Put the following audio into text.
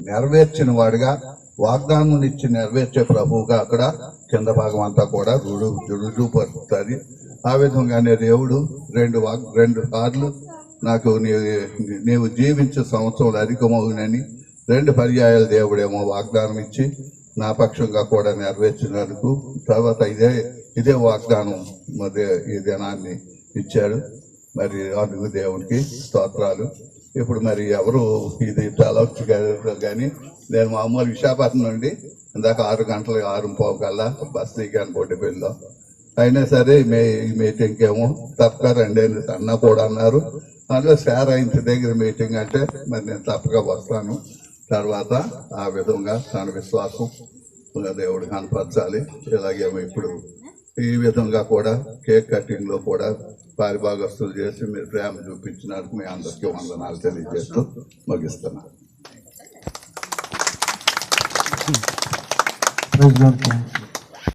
నెరవేర్చిన వాడిగా, వాగ్దానం ఇచ్చి నెరవేర్చే ప్రభువుగా అక్కడ కింద భాగం అంతా కూడా రుజువుపరుస్తుంది. ఆ విధంగానే దేవుడు రెండు సార్లు నాకు నీవు జీవించే సంవత్సరాలు అధికమవునని 2 పర్యాయాలు దేవుడేమో వాగ్దానం ఇచ్చి నా పక్షంగా కూడా నెరవేర్చినందుకు తర్వాత ఇదే వాగ్దానం మరి ఈ దినాన్ని ఇచ్చాడు. మరి అందుకు దేవునికి స్తోత్రాలు. ఇప్పుడు మరి ఎవరు ఇది తలవచ్చు కానీ నేను మామూలు విశాఖపట్నం నుండి ఇందాక 6 గంటలు 6:15 కల్లా బస్ దిగాను బొడ్డుపల్లిలో. అయినా సరే ఈ మీటింగ్కి ఏమో తప్పక రండి అని అన్న కూడా అన్నారు. అందులో సార్ ఇంటి దగ్గర మీటింగ్ అంటే మరి నేను తప్పక వస్తాను. తర్వాత ఆ విధంగా తన విశ్వాసం దేవుడు కనపరచాలి. ఇలాగేమో ఇప్పుడు ఈ విధంగా కూడా కేక్ కటింగ్లో కూడా పారిభాగస్తులు చేసి మీరు ప్రేమ చూపించినందుకు మీ అందరికీ వందనాలు తెలియజేస్తూ ముగిస్తున్నాను.